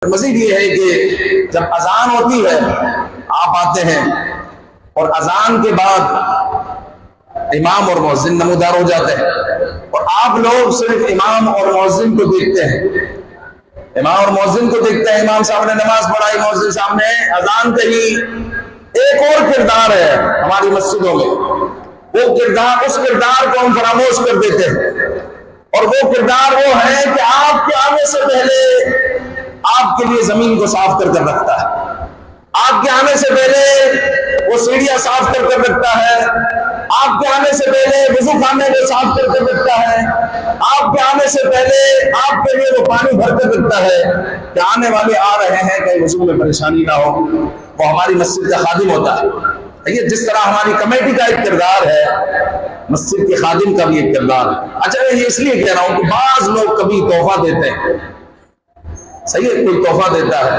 مزید یہ ہے کہ جب اذان ہوتی ہے آپ آتے ہیں اور اذان کے بعد امام اور مؤذن نمودار ہو جاتے ہیں اور آپ لوگ صرف امام اور مؤذن کو دیکھتے ہیں، امام اور مؤذن کو دیکھتے ہیں، امام صاحب نے نماز پڑھائی، مؤذن صاحب نے اذان کہی۔ ایک اور کردار ہے ہماری مسجدوں میں، وہ کردار، اس کردار کو ہم فراموش کر دیتے ہیں، اور وہ کردار وہ ہے کہ آپ کے آنے سے پہلے آپ کے لیے زمین کو صاف کر کر رکھتا ہے، آپ کے آنے سے پہلے وہ سیڑھیاں صاف کر کر رکھتا ہے، آپ کے آنے سے پہلے وضو خانے کو صاف کر کر رکھتا ہے، آپ کے آنے سے پہلے آپ کے لیے وہ پانی بھر کر رکھتا ہے کہ آنے والے آ رہے ہیں کہ وضو میں پریشانی نہ ہو۔ وہ ہماری مسجد کا خادم ہوتا ہے۔ یہ جس طرح ہماری کمیٹی کا ایک کردار ہے، مسجد کے خادم کا بھی ایک کردار ہے۔ اچھا میں یہ اس لیے کہہ رہا ہوں کہ بعض لوگ کبھی تحفہ دیتے ہیں، صحیح ہے، کوئی تحفہ دیتا ہے،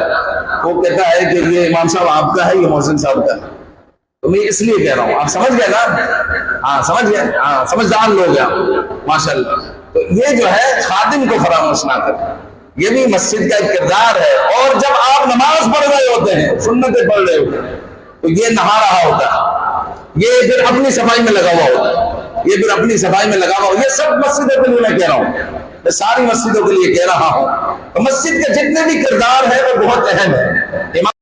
وہ کہتا ہے کہ یہ امام صاحب آپ کا ہے، یہ محسن صاحب کا ہے، تو میں اس لیے کہہ رہا ہوں، آپ سمجھ گئے نا؟ ہاں سمجھ گئے، ہاں سمجھدار لوگ ہیں ماشاءاللہ۔ تو یہ جو ہے خادم کو فراموش نہ کریں، یہ بھی مسجد کا ایک کردار ہے۔ اور جب آپ نماز پڑھ رہے ہوتے ہیں، سنتیں پڑھ رہے ہوتے ہیں، تو یہ نہا رہا ہوتا ہے، یہ پھر اپنی صفائی میں لگا ہوا ہوتا ہے، یہ پھر اپنی صفائی میں لگا ہوا ہوتا ہے۔ یہ سب مسجدوں کے لیے میں کہہ رہا ہوں، میں ساری مسجدوں کے لیے کہہ رہا ہوں۔ تو مسجد کے جتنے بھی کردار ہیں وہ بہت اہم ہے۔